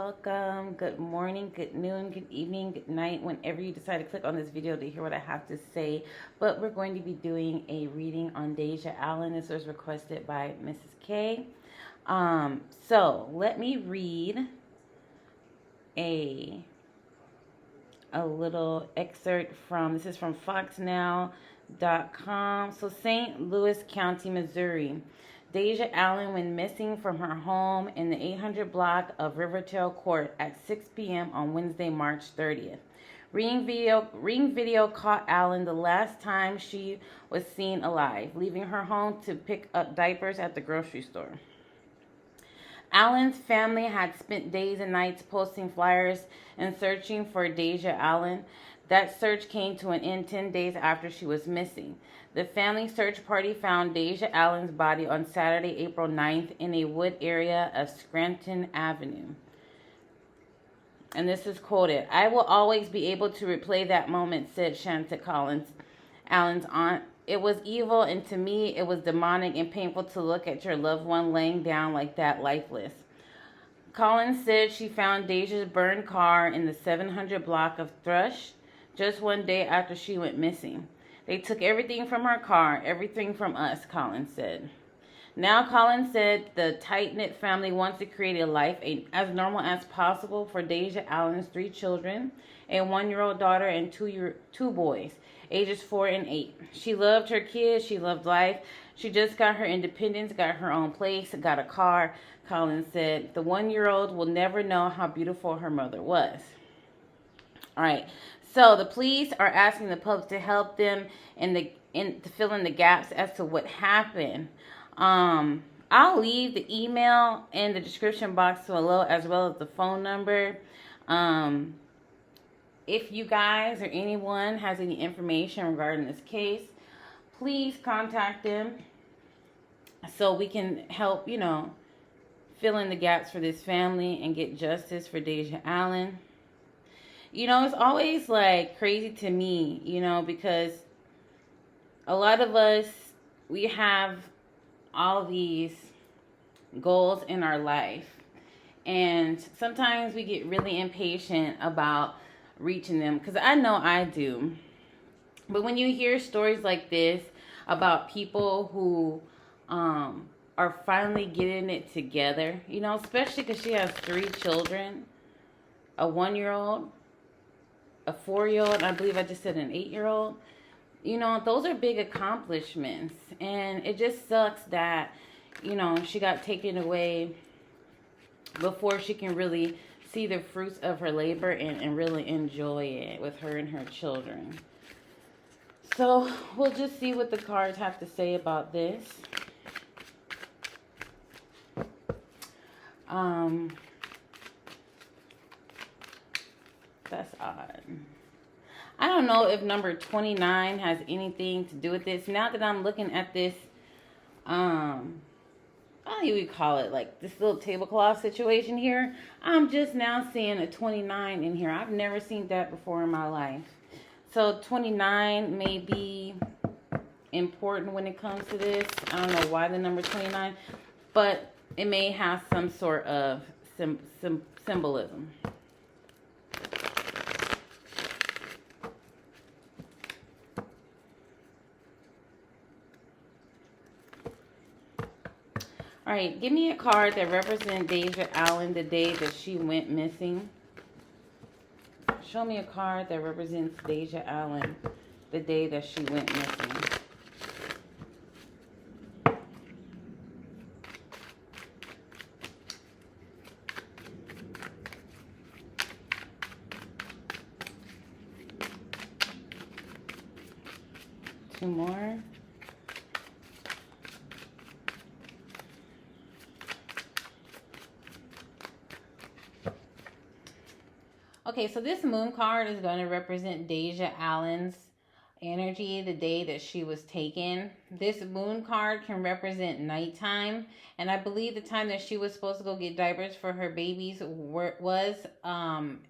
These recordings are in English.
welcome. Good morning, good noon, good evening, good night, whenever you decide to click on this video to hear what I have to say. But we're going to be doing a reading on Dasia Allen. This was requested by Mrs. K. So let me read a little excerpt from, this is from foxnow.com. So St. Louis County, Missouri. Dasia Allen went missing from her home in the 800 block of Rivertail Court at 6 p.m. on Wednesday, March 30th. Ring video caught Allen the last time she was seen alive, leaving her home to pick up diapers at the grocery store. Allen's family had spent days and nights posting flyers and searching for Dasia Allen. That search came to an end 10 days after she was missing. The family search party found Dasia Allen's body on Saturday, April 9th in a wood area of Scranton Avenue. And this is quoted, "I will always be able to replay that moment," said Shanta Collins, Allen's aunt. "It was evil, and to me it was demonic and painful to look at your loved one laying down like that, lifeless." Collins said she found Dasia's burned car in the 700 block of Thrush just one day after she went missing. "They took everything from her car, everything from us," Collins said. Now, Collins said the tight-knit family wants to create a life as normal as possible for Dasia Allen's 3 children, a 1-year-old daughter and 2 boys, ages 4 and 8. She loved her kids. She loved life. She just got her independence, got her own place, got a car, Collins said. The 1-year-old will never know how beautiful her mother was. All right. So the police are asking the public to help them to fill in the gaps as to what happened. I'll leave the email in the description box below as well as the phone number. If you guys or anyone has any information regarding this case, please contact them so we can help, fill in the gaps for this family and get justice for Dasia Allen. It's always like crazy to me, because a lot of us, we have all these goals in our life, and sometimes we get really impatient about reaching them, because I know I do. But when you hear stories like this about people who are finally getting it together, especially because she has 3 children, a 1-year-old, a 4-year-old, I believe I just said an 8-year-old. Those are big accomplishments. And it just sucks that, she got taken away before she can really see the fruits of her labor and really enjoy it with her and her children. So we'll just see what the cards have to say about this. That's odd. I don't know if number 29 has anything to do with this. Now that I'm looking at this, I don't even call it like this little tablecloth situation here. I'm just now seeing a 29 in here. I've never seen that before in my life. So 29 may be important when it comes to this. I don't know why the number 29, but it may have some sort of symbolism. All right, give me a card that represents Dasia Allen the day that she went missing. Show me a card that represents Dasia Allen the day that she went missing. Two more. Okay, so this moon card is going to represent Dasia Allen's energy the day that she was taken. This moon card can represent nighttime, and I believe the time that she was supposed to go get diapers for her babies was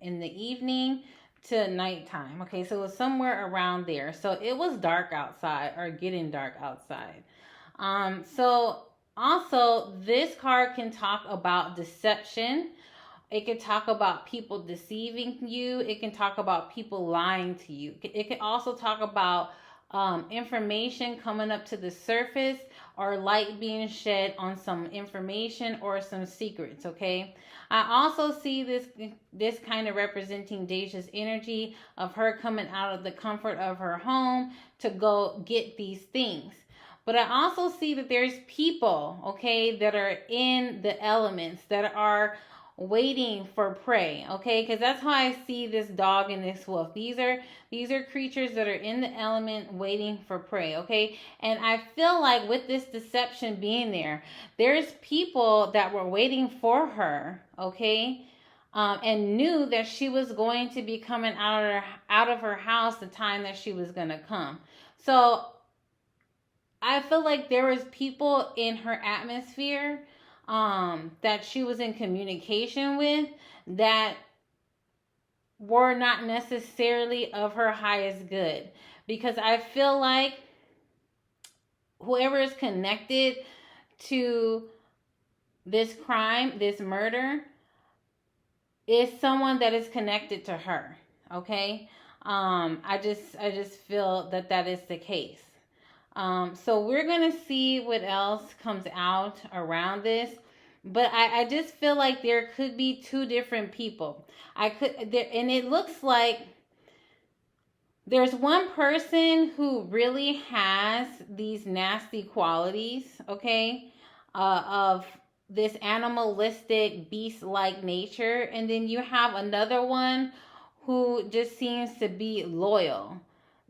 in the evening to nighttime. Okay, so it was somewhere around there. So it was dark outside, or getting dark outside. So also this card can talk about deception It can talk about people deceiving you. It can talk about people lying to you. It can also talk about information coming up to the surface, or light being shed on some information or some secrets. Okay. I also see this kind of representing Dasia's energy of her coming out of the comfort of her home to go get these things. But I also see that there's people, okay, that are in the elements, that are waiting for prey, okay? Because that's how I see this dog and this wolf. These are creatures that are in the element waiting for prey, okay? And I feel like with this deception being there, there's people that were waiting for her, okay? And knew that she was going to be coming out of her house the time that she was going to come. So I feel like there was people in her atmosphere that she was in communication with that were not necessarily of her highest good. Because I feel like whoever is connected to this crime, this murder, is someone that is connected to her. Okay? I just feel that that is the case. So we're going to see what else comes out around this. But I just feel like there could be two different people. And it looks like there's one person who really has these nasty qualities, okay, of this animalistic, beast-like nature. And then you have another one who just seems to be loyal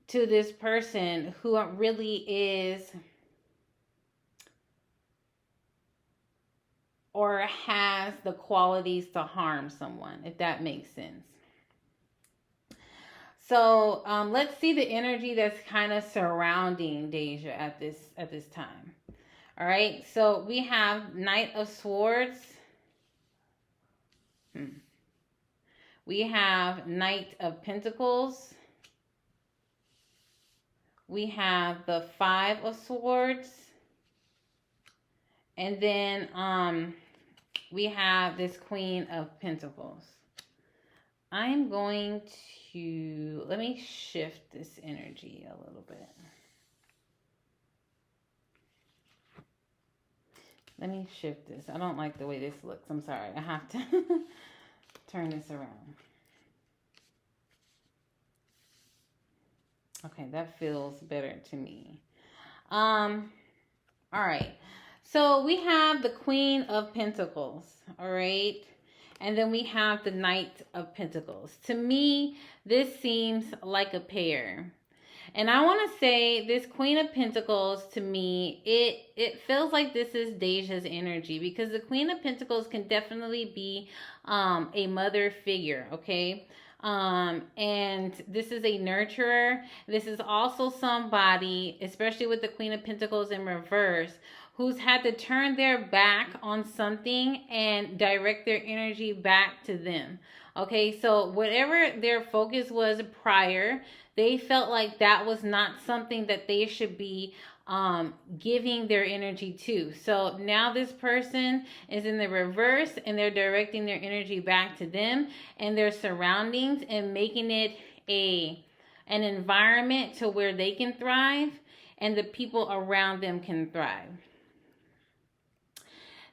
to this person who really is or has the qualities to harm someone, if that makes sense. So let's see the energy that's kind of surrounding Dasia at this time. All right, so we have Knight of Swords. We have Knight of Pentacles. We have the Five of Swords. And then we have this Queen of Pentacles. I'm going to, let me shift this energy a little bit. Let me shift this. I don't like the way this looks. I'm sorry. I have to turn this around. Okay, that feels better to me. All right. So we have the Queen of Pentacles, all right? And then we have the Knight of Pentacles. To me, this seems like a pair. And I want to say this Queen of Pentacles, to me, it feels like this is Dasia's energy, because the Queen of Pentacles can definitely be a mother figure, okay? And this is a nurturer. This is also somebody, especially with the Queen of Pentacles in reverse, who's had to turn their back on something and direct their energy back to them. Okay, so whatever their focus was prior, they felt like that was not something that they should be giving their energy to. So now this person is in the reverse, and they're directing their energy back to them and their surroundings, and making it an environment to where they can thrive and the people around them can thrive.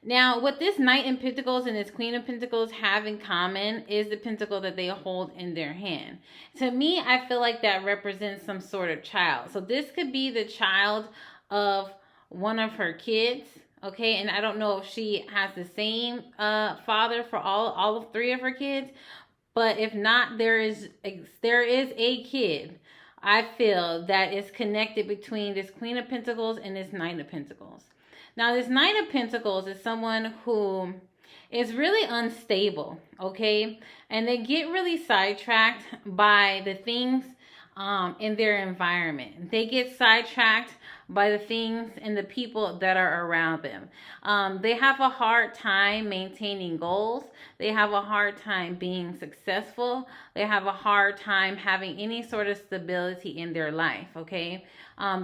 Now, what this Knight in Pentacles and this Queen of Pentacles have in common is the pentacle that they hold in their hand. To me, I feel like that represents some sort of child. So this could be the child of one of her kids, okay? And I don't know if she has the same father for all three of her kids. But if not, there is a kid, I feel, that is connected between this Queen of Pentacles and this Knight of Pentacles. Now, this Knight of Pentacles is someone who is really unstable, okay? And they get really sidetracked by the things in their environment. They get sidetracked by the things and the people that are around them. They have a hard time maintaining goals. They have a hard time being successful. They have a hard time having any sort of stability in their life, okay?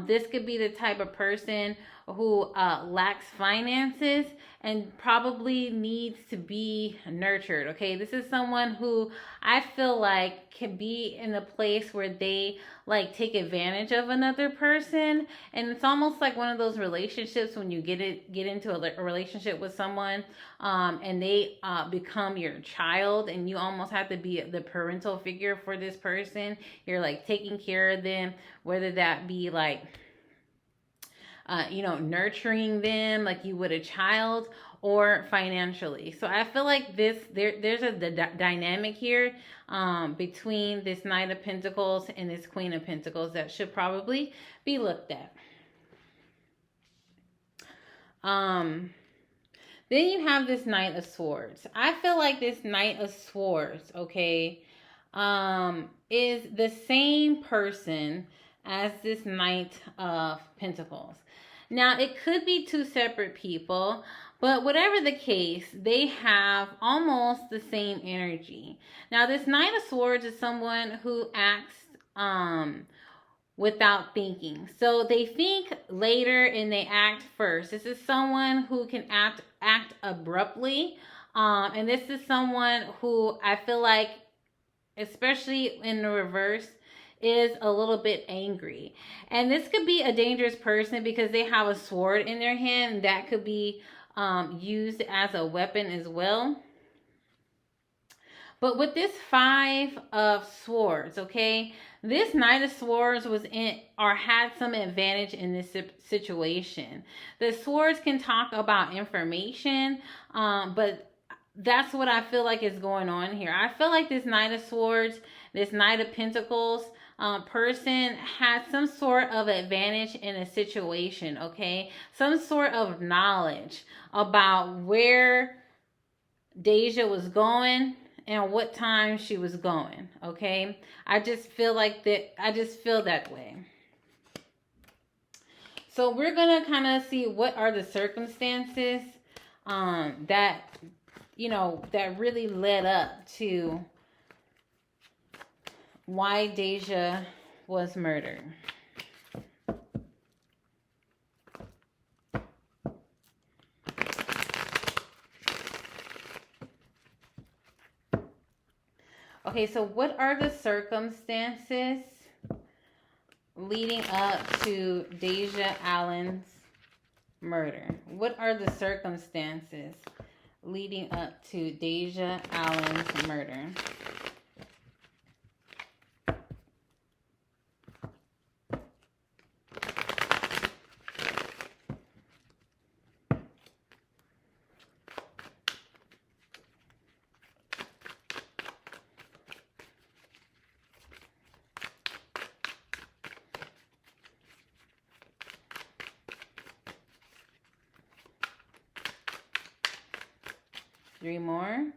This could be the type of person who lacks finances and probably needs to be nurtured, okay? This is someone who I feel like can be in a place where they like take advantage of another person, and it's almost like one of those relationships when you get into a relationship with someone, and they become your child, and you almost have to be the parental figure for this person. You're like taking care of them, whether that be like nurturing them like you would a child, or financially. So I feel like there's a dynamic here between this Knight of Pentacles and this Queen of Pentacles that should probably be looked at. Then you have this Knight of Swords. I feel like this Knight of Swords, okay, is the same person as this Knight of Pentacles. Now, it could be two separate people, but whatever the case, they have almost the same energy. Now, this Knight of Swords is someone who acts without thinking. So they think later and they act first. This is someone who can act abruptly. And this is someone who I feel like, especially in the reverse, is a little bit angry. And this could be a dangerous person because they have a sword in their hand that could be used as a weapon as well. But with this Five of Swords, okay, this Knight of Swords was in or had some advantage in this situation. The swords can talk about information, but that's what I feel like is going on here. I feel like this Knight of Swords, this Knight of Pentacles person had some sort of advantage in a situation, okay? Some sort of knowledge about where Dasia was going and what time she was going, okay? I just feel like that. I just feel that way. So we're going to kind of see what are the circumstances that, that really led up to why Dasia was murdered. Okay, so what are the circumstances leading up to Dasia Allen's murder? What are the circumstances leading up to Dasia Allen's murder? Three more.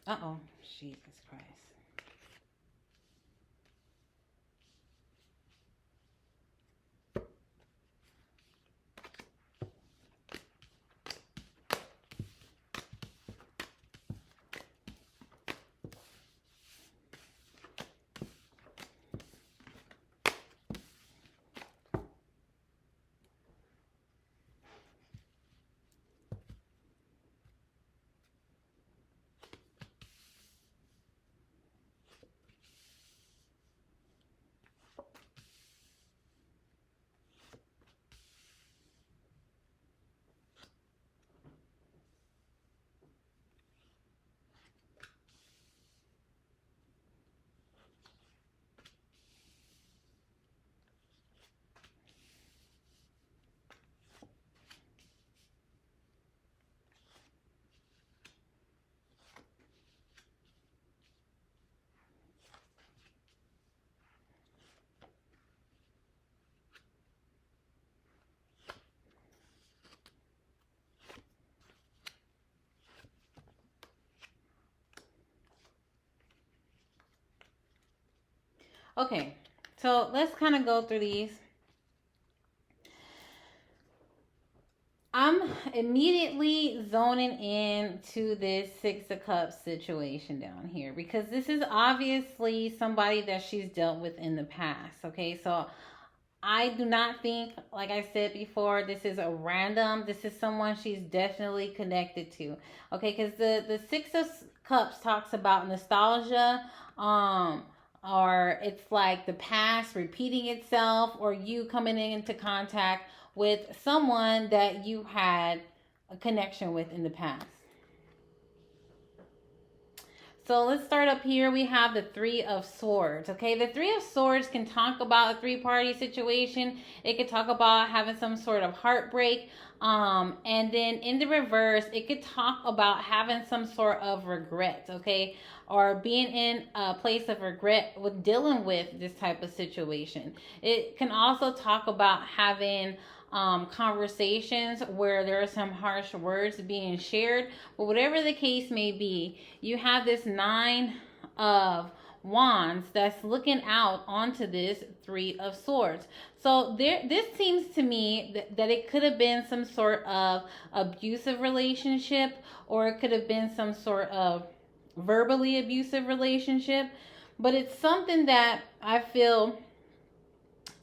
Uh-oh. Jesus Christ. Okay, so let's kind of go through these. I'm immediately zoning in to this Six of Cups situation down here because this is obviously somebody that she's dealt with in the past. Okay, so I do not think, like I said before, this is a random. This is someone she's definitely connected to. Okay, because the Six of Cups talks about nostalgia, or it's like the past repeating itself, or you coming into contact with someone that you had a connection with in the past. So let's start up here. We have the Three of Swords. Okay, the Three of Swords can talk about a three-party situation. It could talk about having some sort of heartbreak. And then in the reverse, it could talk about having some sort of regret. Okay, or being in a place of regret with dealing with this type of situation. It can also talk about having conversations where there are some harsh words being shared. But whatever the case may be, you have this Nine of Wands that's looking out onto this Three of Swords. So this seems to me that it could have been some sort of abusive relationship, or it could have been some sort of verbally abusive relationship. But it's something that I feel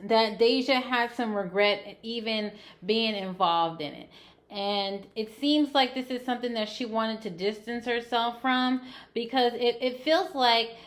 that Dasia had some regret even being involved in it. And it seems like this is something that she wanted to distance herself from, because it feels like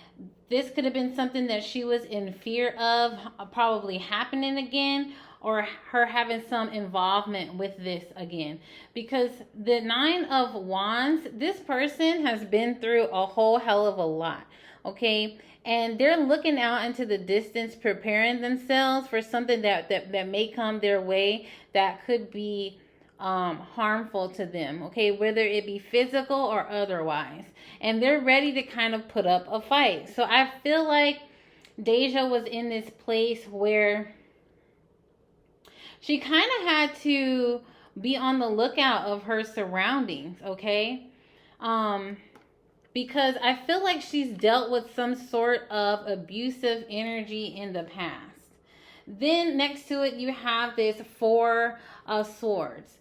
this could have been something that she was in fear of probably happening again, or her having some involvement with this again. Because the Nine of Wands, this person has been through a whole hell of a lot. Okay, and they're looking out into the distance, preparing themselves for something that may come their way that could be harmful to them. Okay, whether it be physical or otherwise, and they're ready to kind of put up a fight. So I feel like Dasia was in this place where she kind of had to be on the lookout of her surroundings. Okay, because I feel like she's dealt with some sort of abusive energy in the past. Then next to it, you have this Four of Swords.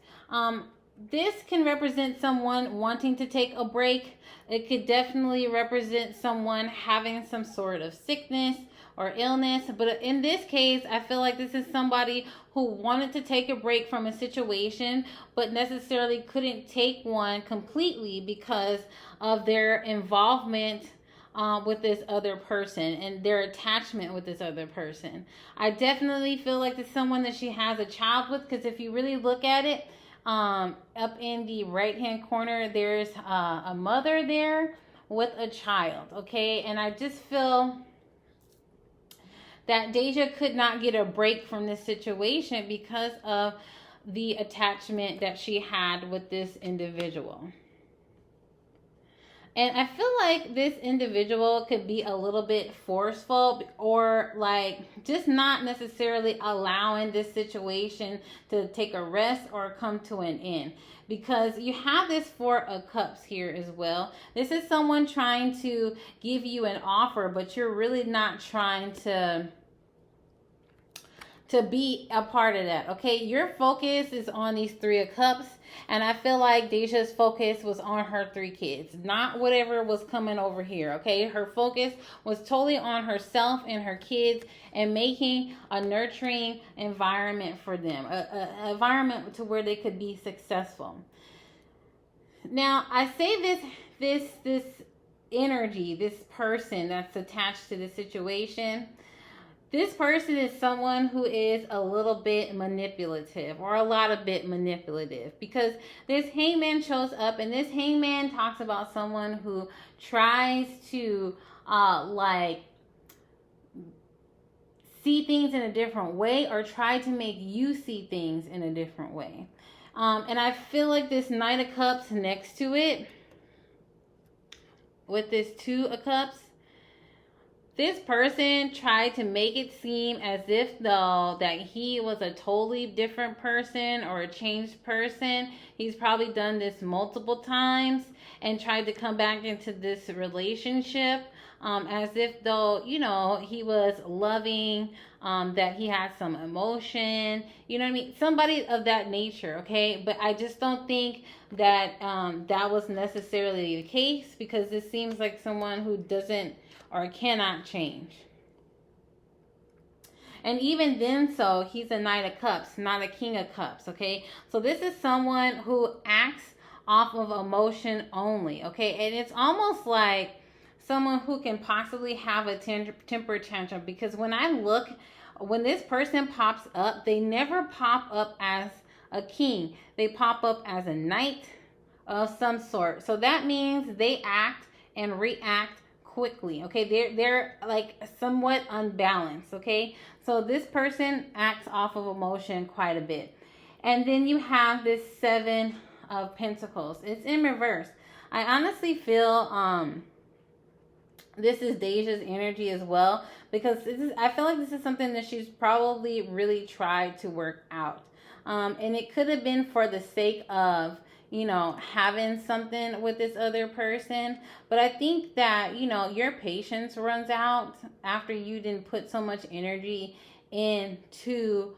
This can represent someone wanting to take a break. It could definitely represent someone having some sort of sickness or illness. But in this case, I feel like this is somebody who wanted to take a break from a situation, but necessarily couldn't take one completely because of their involvement with this other person and their attachment with this other person. I definitely feel like it's someone that she has a child with, because if you really look at it, up in the right hand corner, there's a mother there with a child. Okay, and I just feel that Dasia could not get a break from this situation because of the attachment that she had with this individual. And I feel like this individual could be a little bit forceful, or like just not necessarily allowing this situation to take a rest or come to an end. Because you have this Four of Cups here as well. This is someone trying to give you an offer, but you're really not trying to be a part of that. Okay, your focus is on these Three of Cups, and I feel like Dasia's focus was on her 3 kids, not whatever was coming over here. Okay, her focus was totally on herself and her kids, and making a nurturing environment for them, a environment to where they could be successful. Now I say this energy, this person that's attached to the situation, this person is someone who is a little bit manipulative, or a lot of bit manipulative, because this Hangman shows up, and this Hangman talks about someone who tries to like see things in a different way, or try to make you see things in a different way. And I feel like this Knight of Cups next to it, with this Two of Cups, this person tried to make it seem as if though that he was a totally different person or a changed person. He's probably done this multiple times and tried to come back into this relationship as if though, you know, he was loving, that he had some emotion, you know what I mean? Somebody of that nature, okay? But I just don't think that that was necessarily the case, because this seems like someone who doesn't or cannot change. And even then, so he's a Knight of Cups, not a King of Cups, okay? So this is someone who acts off of emotion only, okay? And it's almost like someone who can possibly have a temper tantrum, because when this person pops up, they never pop up as a king. They pop up as a knight of some sort. So that means they act and react quickly, okay? They're like somewhat unbalanced, okay? So this person acts off of emotion quite a bit. And then you have this Seven of Pentacles. It's in reverse. I honestly feel this is Dasia's energy as well, because I feel like this is something that she's probably really tried to work out. And it could have been for the sake of, you know, having something with this other person. But I think that, you know, your patience runs out after you didn't put so much energy into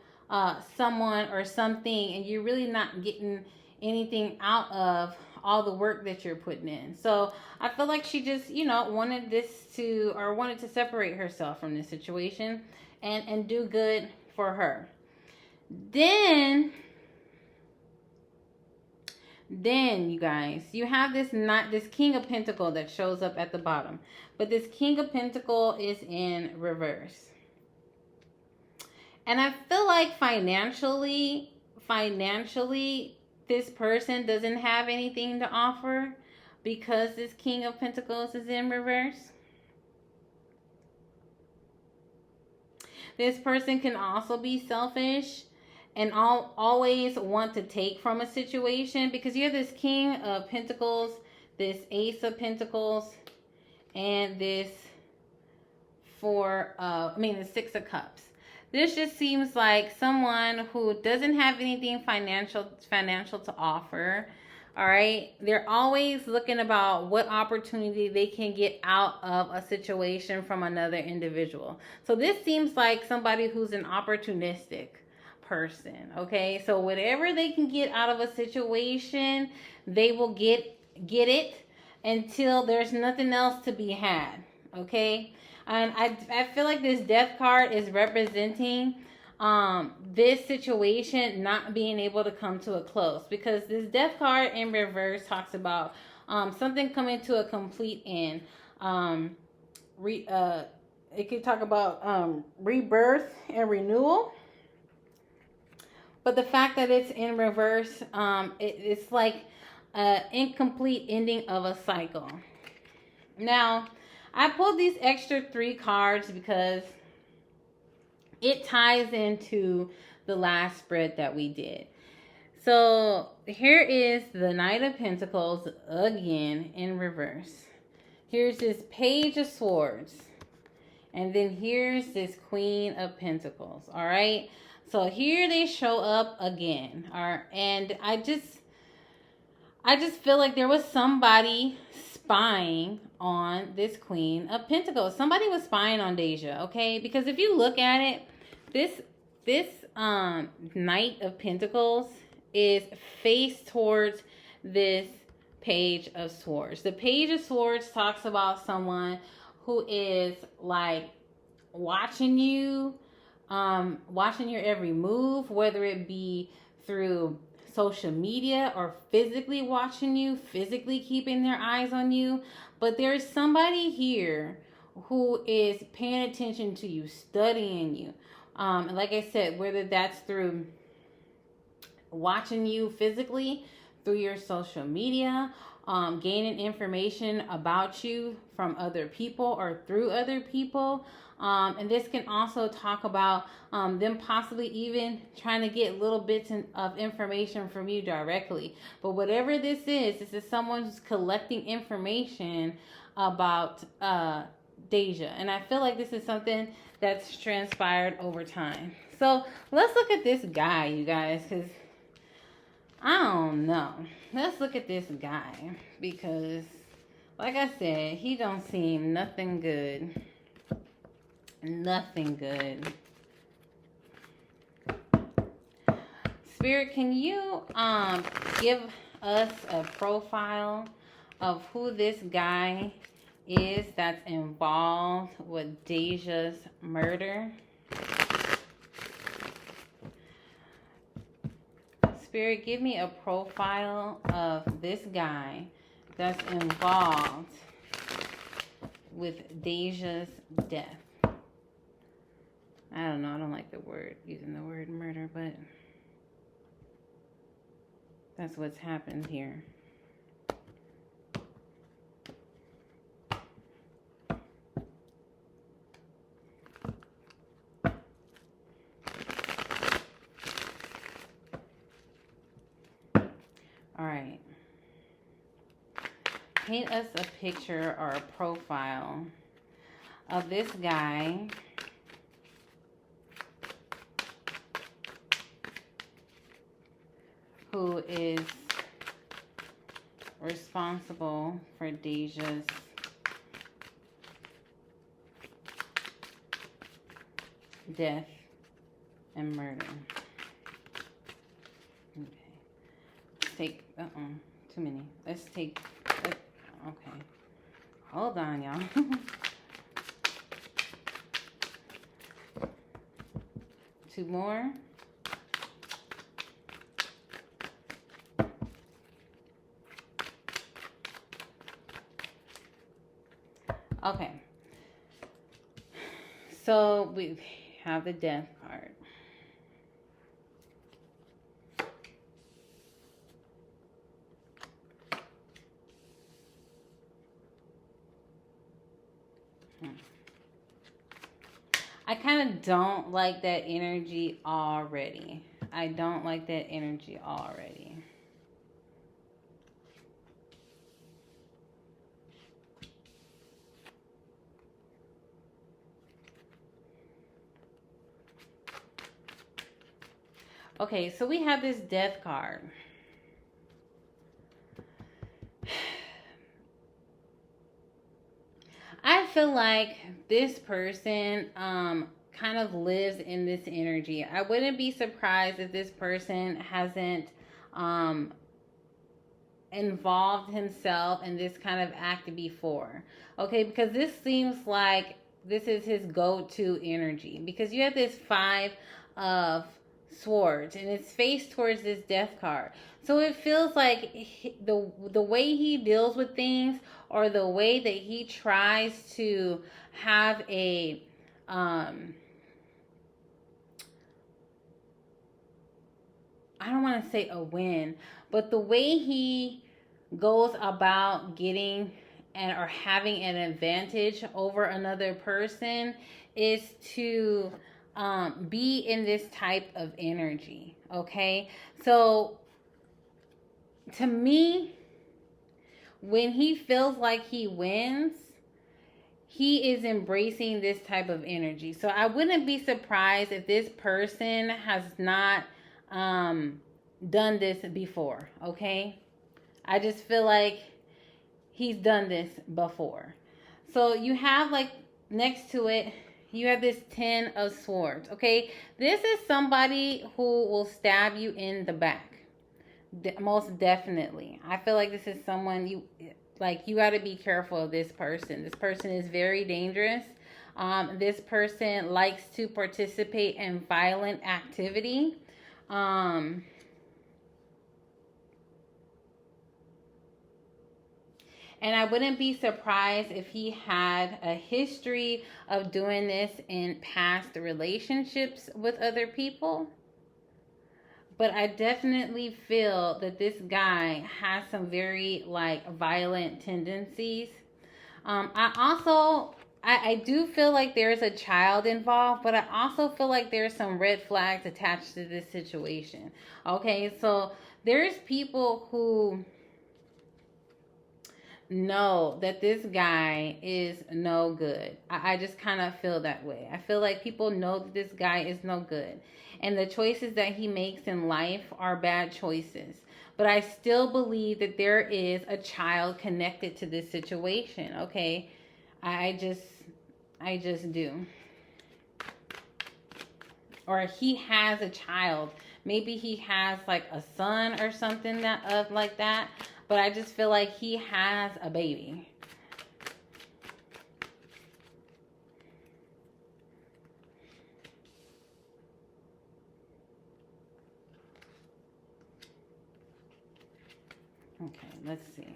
someone or something, and you're really not getting anything out of all the work that you're putting in. So I feel like she just, you know, wanted to separate herself from this situation and do good for her. Then you guys, you have this King of Pentacle that shows up at the bottom. But this King of Pentacle is in reverse. And I feel like financially, this person doesn't have anything to offer, because this King of Pentacles is in reverse. This person can also be selfish and always want to take from a situation, because you have this King of Pentacles, this Ace of Pentacles, and this the Six of Cups. This just seems like someone who doesn't have anything financial to offer. All right. They're always looking about what opportunity they can get out of a situation from another individual. So this seems like somebody who's an opportunistic person. Okay. So whatever they can get out of a situation, they will get it until there's nothing else to be had. Okay. And I feel like this Death card is representing this situation not being able to come to a close, because this Death card in reverse talks about something coming to a complete end. It could talk about rebirth and renewal. But the fact that it's in reverse, it's like an incomplete ending of a cycle. Now, I pulled these extra 3 cards because it ties into the last spread that we did. So here is the Knight of Pentacles again in reverse. Here's this Page of Swords. And then here's this Queen of Pentacles. All right. So here they show up again. All right. And I just feel like there was somebody spying on this Queen of Pentacles. Somebody was spying on Dasia, okay? Because if you look at it, this Knight of Pentacles is faced towards this Page of Swords. The Page of Swords talks about someone who is like watching you, watching your every move, whether it be through social media or physically watching you, physically keeping their eyes on you. But there's somebody here who is paying attention to you, studying you. And like I said, whether that's through watching you physically, through your social media, gaining information about you from other people or through other people. And this can also talk about them possibly even trying to get little bits of information from you directly. But whatever this is someone who's collecting information about Dasia. And I feel like this is something that's transpired over time. So let's look at this guy, you guys, because I don't know. Let's look at this guy, because Like I said, he don't seem nothing good. Nothing good. Spirit, can you give us a profile of who this guy is that's involved with Dasia's murder? Spirit, give me a profile of this guy that's involved with Dasia's death. I don't know. I don't like using the word murder, but that's what's happened here. All right. Paint us a picture or a profile of this guy who is responsible for Dasia's death and murder. Okay. Let's take, too many. Let's take, okay. Hold on, y'all. Two more. Okay. So we have the death card. I kind of don't like that energy already. I don't like that energy already. Okay, so we have this death card. I feel like this person kind of lives in this energy. I wouldn't be surprised if this person hasn't involved himself in this kind of act before. Okay, because this seems like this is his go-to energy. Because you have this 5 of Swords and it's faced towards this death card. So it feels like the way he deals with things, or the way that he tries to have a I don't want to say a win, but the way he goes about getting or having an advantage over another person is to be in this type of energy. Okay, so to me, when he feels like he wins, he is embracing this type of energy. So I wouldn't be surprised if this person has not done this before. Okay, I just feel like he's done this before. So you have, like, next to it, you have this 10 of Swords. Okay, this is somebody who will stab you in the back. Most definitely. I feel like this is someone you got to be careful of this person. This person is very dangerous. This person likes to participate in violent activity. And I wouldn't be surprised if he had a history of doing this in past relationships with other people. But I definitely feel that this guy has some very, violent tendencies. I do feel like there's a child involved, but I also feel like there's some red flags attached to this situation. Okay, so there's people who know that this guy is no good. I just kind of feel that way. I feel like people know that this guy is no good. And the choices that he makes in life are bad choices. but I still believe that there is a child connected to this situation, okay? I just do. Or he has a child. Maybe he has like a son or something like that. But I just feel like he has a baby. Okay, let's see.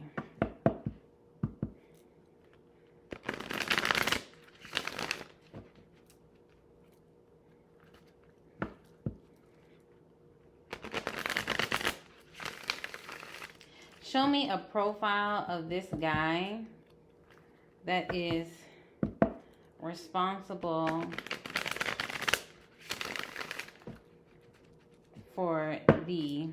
Show me a profile of this guy that is responsible for the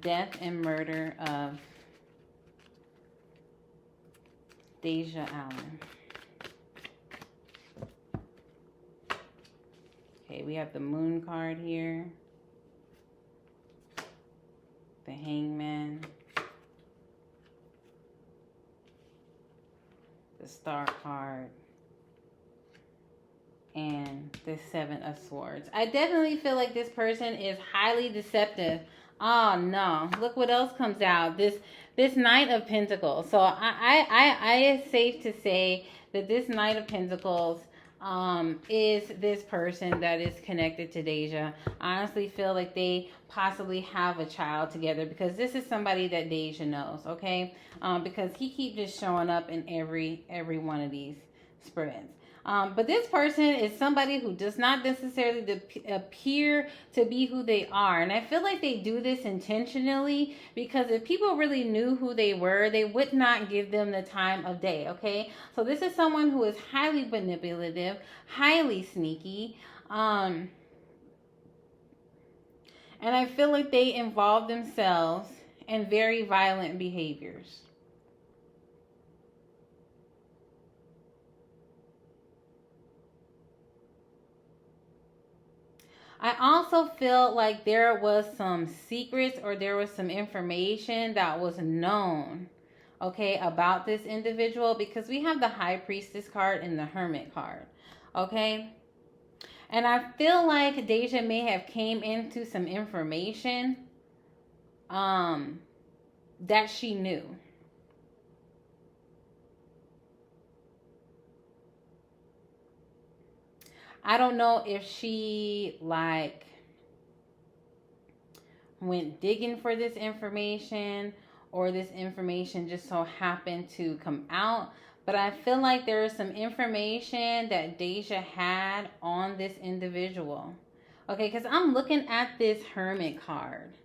death and murder of Dasia Allen. Okay, we have the Moon card here, the Hangman, the Star card, and the Seven of Swords. I definitely feel like this person is highly deceptive. Oh no, look what else comes out. This Knight of Pentacles. So I it's safe to say that this Knight of Pentacles is this person that is connected to Dasia. I honestly feel like they possibly have a child together, because this is somebody that Dasia knows, okay? Because he keeps just showing up in every one of these spreads. But this person is somebody who does not necessarily appear to be who they are. And I feel like they do this intentionally, because if people really knew who they were, they would not give them the time of day, okay? So this is someone who is highly manipulative, highly sneaky. And I feel like they involve themselves in very violent behaviors. I also feel like there was some secrets, or there was some information that was known, okay, about this individual, because we have the High Priestess card and the Hermit card, okay? And I feel like Dasia may have came into some information that she knew. I don't know if she like went digging for this information, or this information just so happened to come out. But I feel like there is some information that Dasia had on this individual. Okay, because I'm looking at this Hermit card.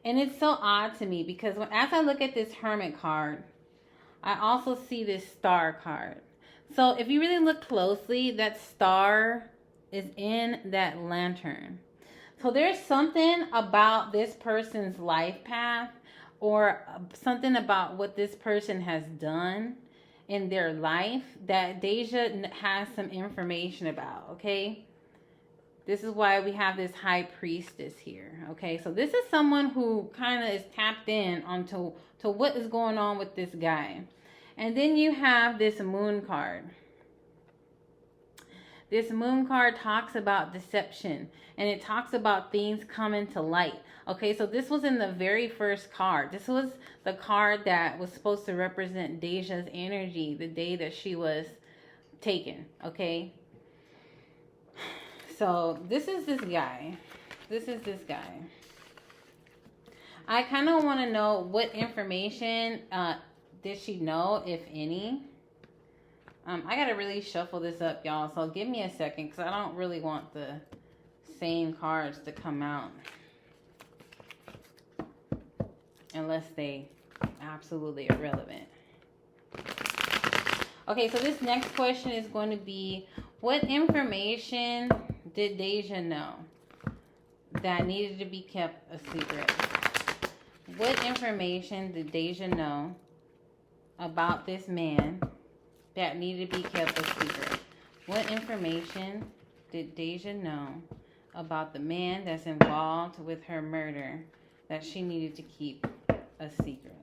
And it's so odd to me, because as I look at this Hermit card, I also see this Star card. So if you really look closely, that star is in that lantern. So there's something about this person's life path, or something about what this person has done in their life that Dasia has some information about, okay? This is why we have this High Priestess here, okay? So this is someone who kind of is tapped in onto what is going on with this guy. And then you have this Moon card. This Moon card talks about deception, and it talks about things coming to light. Okay, so this was in the very first card. This was the card that was supposed to represent Dasia's energy the day that she was taken, okay? So this is this guy. This is this guy. I kind of want to know what information did she know, if any. I got to really shuffle this up, y'all. So give me a second, because I don't really want the same cards to come out unless they absolutely irrelevant. Okay, so this next question is going to be, what information did Dasia know that needed to be kept a secret? What information did Dasia know about this man that needed to be kept a secret? What information did Dasia know about the man that's involved with her murder that she needed to keep a secret?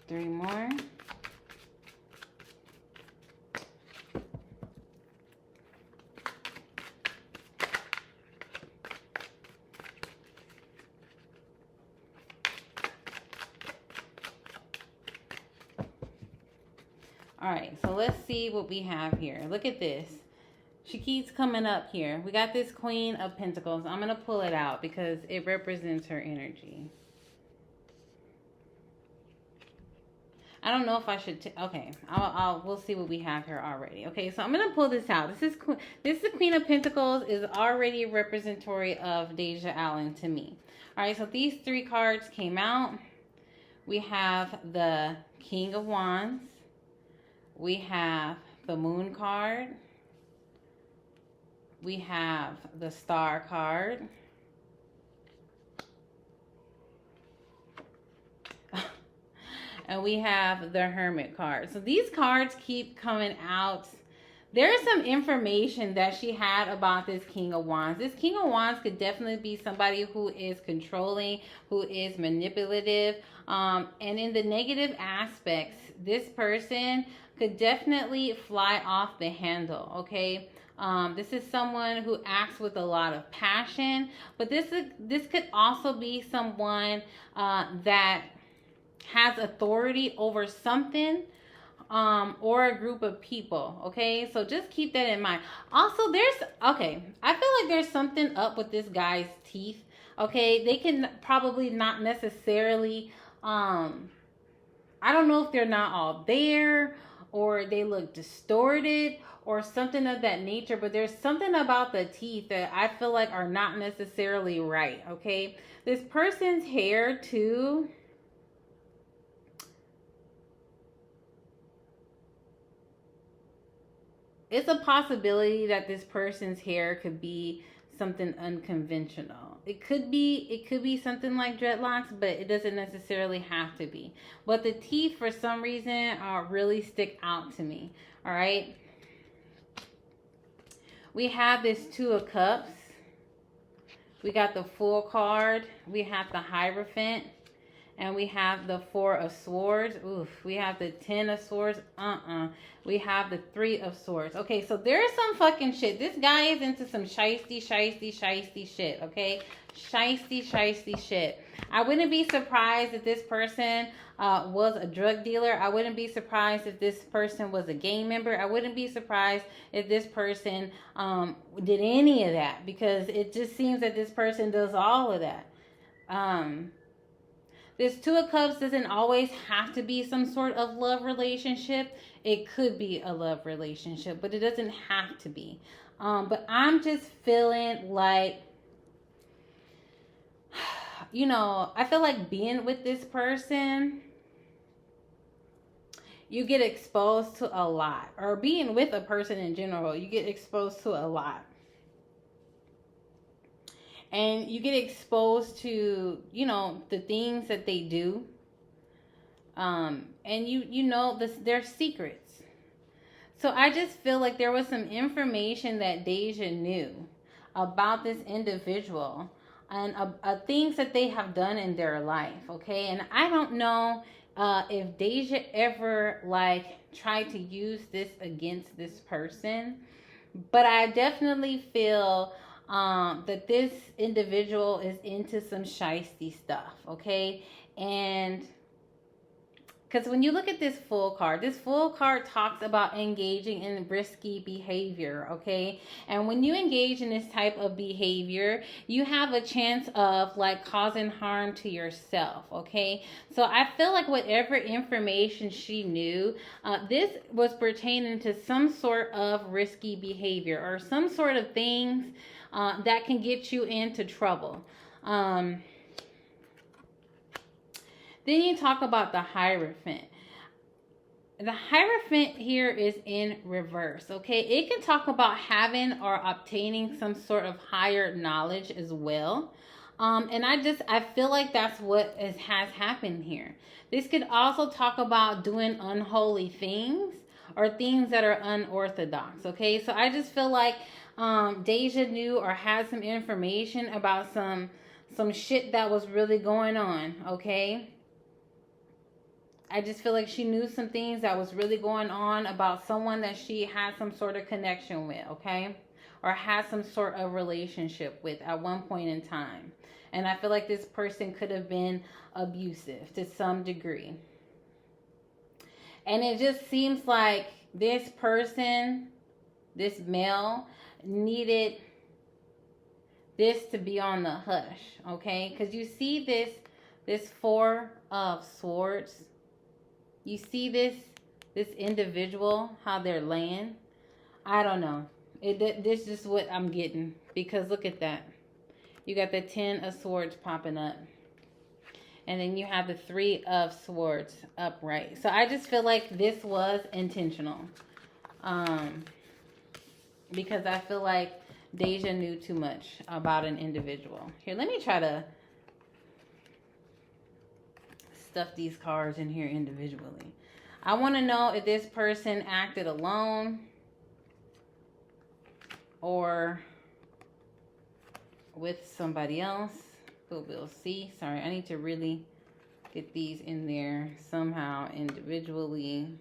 Three more. All right, so let's see what we have here. Look at this. She keeps coming up here. We got this Queen of Pentacles. I'm going to pull it out because it represents her energy. I don't know if I should. Okay, we'll see what we have here already. Okay, so I'm gonna pull this out. This is the Queen of Pentacles is already representatory of Dasia Allen to me. All right, so these three cards came out. We have the King of Wands. We have the Moon card. We have the Star card. And we have the Hermit card. So these cards keep coming out. There's some information that she had about this King of Wands. This King of Wands could definitely be somebody who is controlling, who is manipulative. And in the negative aspects, this person could definitely fly off the handle, okay? This is someone who acts with a lot of passion. But this could also be someone that has authority over something or a group of people. Okay, so just keep that in mind. Also, I feel like there's something up with this guy's teeth. Okay, they can probably not necessarily I don't know if they're not all there or they look distorted or something of that nature, but there's something about the teeth that I feel like are not necessarily right. Okay, this person's hair too, it's a possibility that this person's hair could be something unconventional. It could be something like dreadlocks, but it doesn't necessarily have to be. But the teeth, for some reason, really stick out to me. All right. We have this Two of Cups. We got the Fool card. We have the Hierophant. And we have the Four of Swords. Oof. We have the Ten of Swords. We have the Three of Swords. Okay, so there's some fucking shit. This guy is into some shiesty shit, okay? Shiesty shit. I wouldn't be surprised if this person was a drug dealer. I wouldn't be surprised if this person was a gang member. I wouldn't be surprised if this person did any of that, because it just seems that this person does all of that. This Two of Cups doesn't always have to be some sort of love relationship. It could be a love relationship, but it doesn't have to be. But I'm just feeling like, you know, I feel like being with this person, you get exposed to a lot. Or being with a person in general, you get exposed to a lot. And you get exposed to, you know, the things that they do. And you know their secrets. So I just feel like there was some information that Dasia knew about this individual and things that they have done in their life, okay? And I don't know if Dasia ever, like, tried to use this against this person. But I definitely feel that this individual is into some shiesty stuff, okay? And Because when you look at this full card talks about engaging in risky behavior, okay? And when you engage in this type of behavior, you have a chance of like causing harm to yourself, okay? So I feel like whatever information she knew, this was pertaining to some sort of risky behavior or some sort of things that can get you into trouble. Then you talk about the Hierophant. The Hierophant here is in reverse, okay? It can talk about having or obtaining some sort of higher knowledge as well. And I feel like that's what has happened here. This could also talk about doing unholy things or things that are unorthodox, okay? So I just feel like Dasia knew or had some information about some shit that was really going on, okay? I just feel like she knew some things that was really going on about someone that she had some sort of connection with, okay? Or had some sort of relationship with at one point in time. And I feel like this person could have been abusive to some degree. And it just seems like this person, this male, needed this to be on the hush, okay? Because you see this Four of Swords. You see this individual, how they're laying. I don't know. This is what I'm getting. Because look at that. You got the 10 of Swords popping up. And then you have the 3 of Swords upright. So I just feel like this was intentional. Because I feel like Dasia knew too much about an individual. Here, let me try to stuff these cards in here individually. I want to know if this person acted alone or with somebody else. But we'll see. Sorry, I need to really get these in there somehow individually.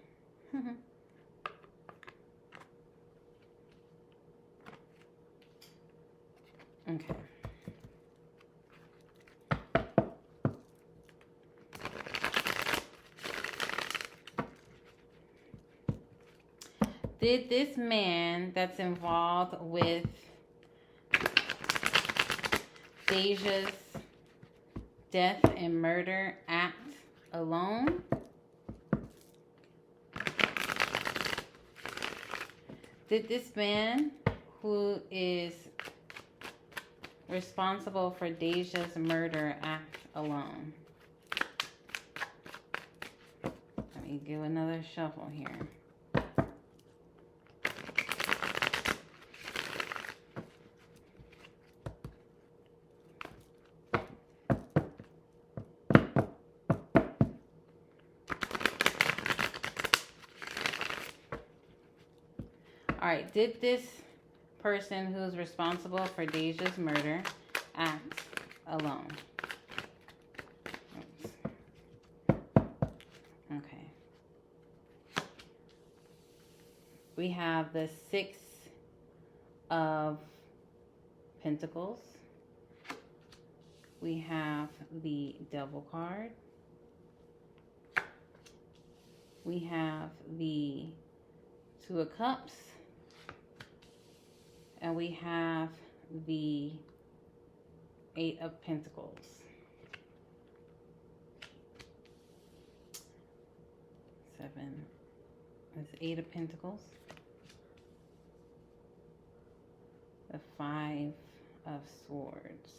Okay. Did this man that's involved with Dasia's death and murder act alone? Did this man who is responsible for Dasia's murder act alone? Let me give another shuffle here. Alright, did this person who's responsible for Dasia's murder act alone? Oops. Okay. We have the 6 of Pentacles. We have the Devil card. We have the 2 of Cups. And we have the 8 of Pentacles. Seven. That's 8 of Pentacles. The 5 of Swords.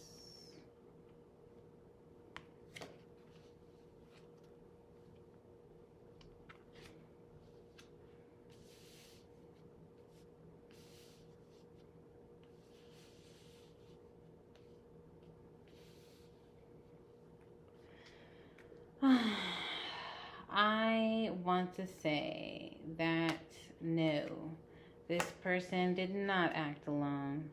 I want to say that no, this person did not act alone.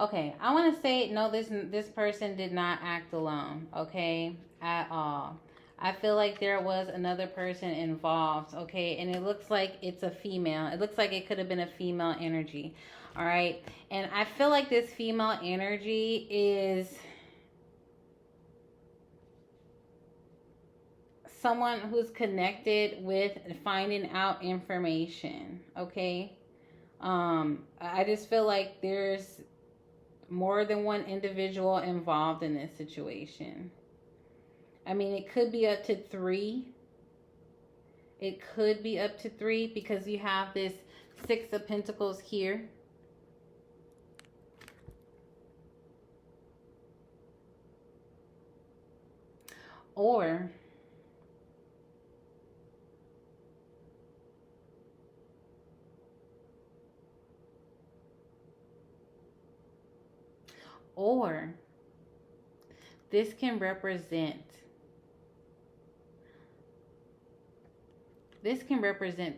Okay, I want to say no, this person did not act alone, okay, at all. I feel like there was another person involved, okay? And it looks like it's a female. It looks like it could have been a female energy, all right? And I feel like this female energy is someone who's connected with finding out information, okay? I just feel like there's more than one individual involved in this situation. I mean, it could be up to 3. It could be up to 3 because you have this 6 of Pentacles here. Or this can represent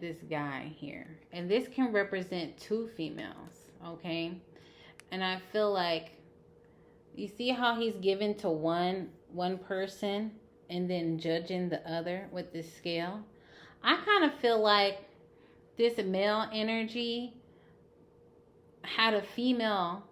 this guy here, and this can represent 2 females, okay? And I feel like, you see how he's given to one person and then judging the other with this scale? I kind of feel like this male energy had a female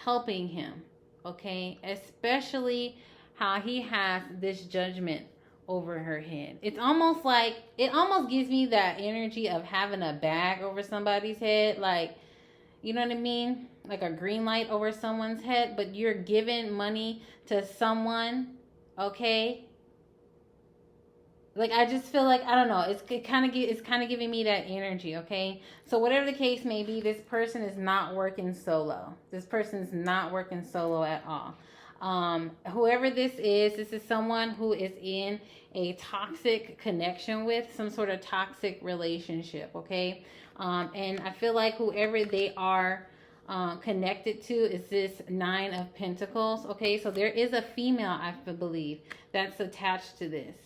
helping him, okay? Especially how he has this judgment over her head. It's almost like, it almost gives me that energy of having a bag over somebody's head, like, you know what I mean? Like a green light over someone's head, but you're giving money to someone, okay? Like, I just feel like, I don't know, it's kind of giving me that energy, okay? So whatever the case may be, this person is not working solo. This person is not working solo at all. Whoever this is someone who is in a toxic connection with, some sort of toxic relationship, okay? And I feel like whoever they are connected to is this 9 of Pentacles, okay? So there is a female, I believe, that's attached to this.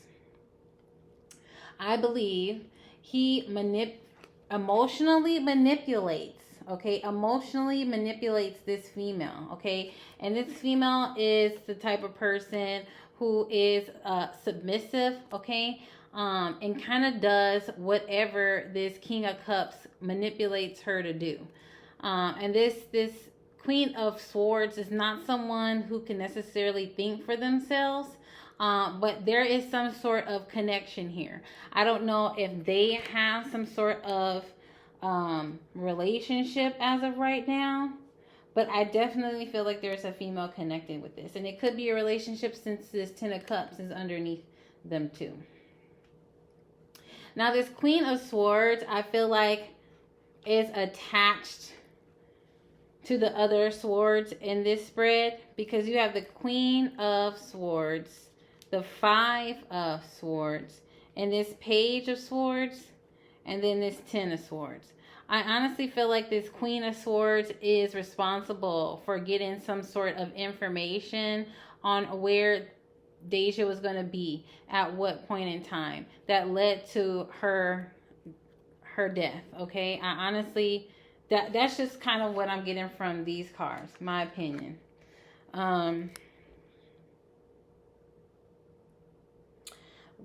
I believe he emotionally manipulates, okay? Emotionally manipulates this female, okay? And this female is the type of person who is submissive, okay? And kind of does whatever this King of Cups manipulates her to do. And this Queen of Swords is not someone who can necessarily think for themselves. But there is some sort of connection here. I don't know if they have some sort of relationship as of right now, but I definitely feel like there's a female connected with this. And it could be a relationship since this 10 of Cups is underneath them too. Now this Queen of Swords, I feel like, is attached to the other swords in this spread, because you have the Queen of Swords, the 5 of Swords, and this Page of Swords, and then this 10 of Swords. I honestly feel like this Queen of Swords is responsible for getting some sort of information on where Dasia was going to be at what point in time that led to her death, okay? I honestly, that's just kind of what I'm getting from these cards, my opinion.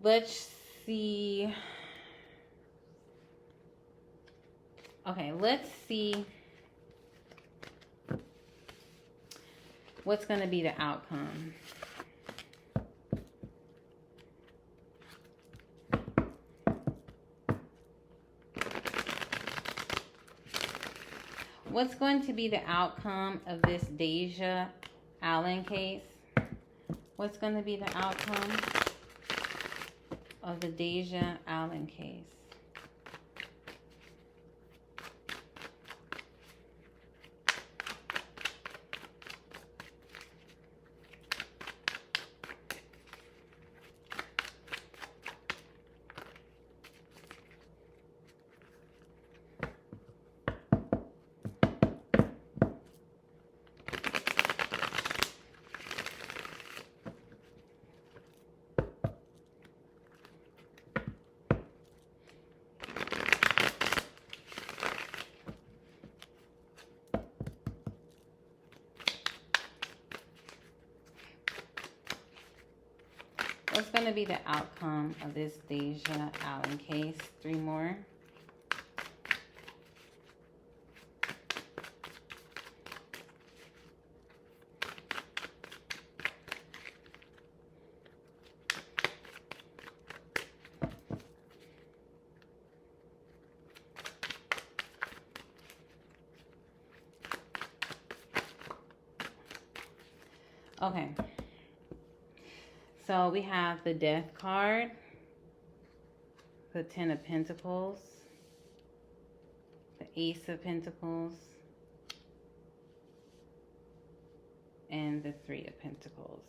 Let's see. Okay, let's see what's going to be the outcome. What's going to be the outcome of this Dasia Allen case? What's going to be the outcome of the Dasia Allen case? what's going to be the outcome of this Dasia Allen case? 3 more. Okay. So we have the Death card, the 10 of Pentacles, the Ace of Pentacles, and the 3 of Pentacles.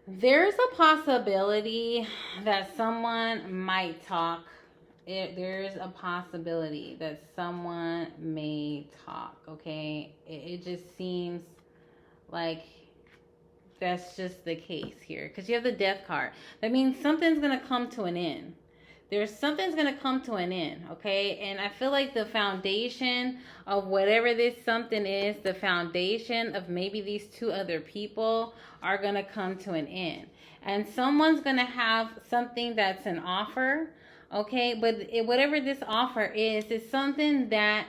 There's a possibility that someone might talk. There's a possibility that someone may talk, okay? It just seems like that's just the case here. Because you have the Death card. That means something's going to come to an end. Something's going to come to an end, okay? And I feel like the foundation of whatever this something is, the foundation of maybe these 2 other people are going to come to an end. And someone's going to have something that's an offer, okay? But whatever this offer is, it's something that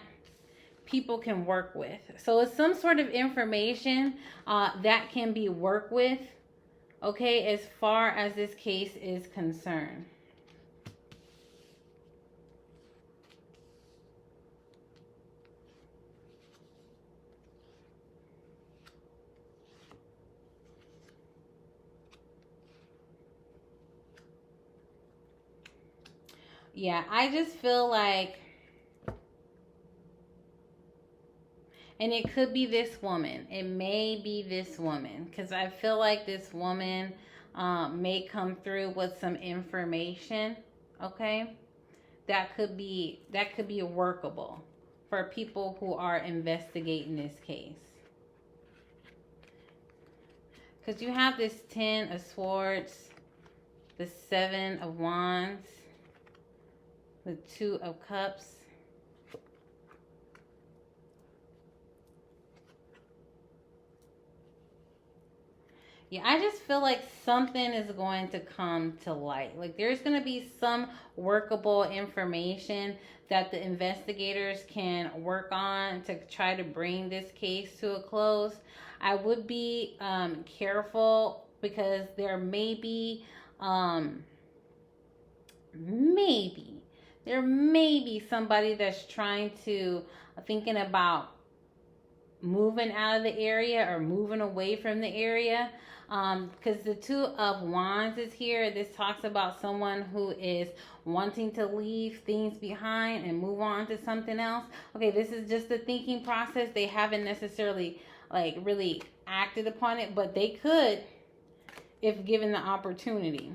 people can work with. So it's some sort of information that can be worked with, okay, as far as this case is concerned. Yeah, I just feel like, and it could be this woman. It may be this woman. Because I feel like this woman may come through with some information. Okay? That could be workable for people who are investigating this case. Because you have this 10 of Swords, the 7 of Wands, the 2 of Cups. Yeah, I just feel like something is going to come to light. Like there's going to be some workable information that the investigators can work on to try to bring this case to a close. I would be careful because there may be somebody that's thinking about moving out of the area or moving away from the area. Because the 2 of Wands is here. This talks about someone who is wanting to leave things behind and move on to something else. Okay, this is just the thinking process. They haven't necessarily like really acted upon it, but they could if given the opportunity.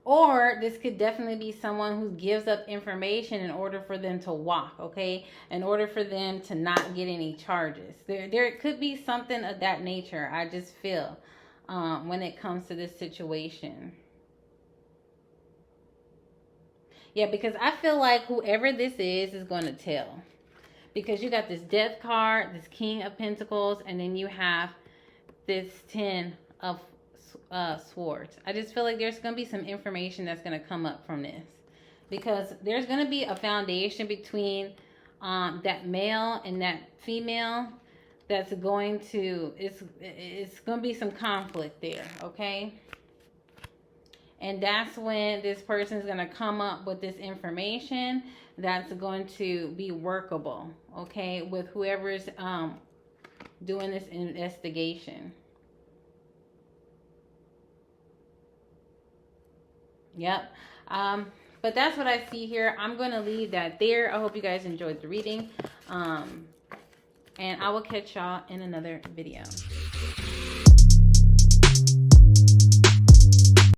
Or this could definitely be someone who gives up information in order for them to walk, okay? In order for them to not get any charges. There could be something of that nature, I just feel, when it comes to this situation. Yeah, because I feel like whoever this is going to tell. Because you got this Death card, this King of Pentacles, and then you have this 10 of Swords. I just feel like there's going to be some information that's going to come up from this. Because there's going to be a foundation between that male and that female that's going to, it's going to be some conflict there, okay? And that's when this person is going to come up with this information that's going to be workable, okay, with whoever's doing this investigation. Yep. But that's what I see here. I'm going to leave that there. I hope you guys enjoyed the reading. And I will catch y'all in another video.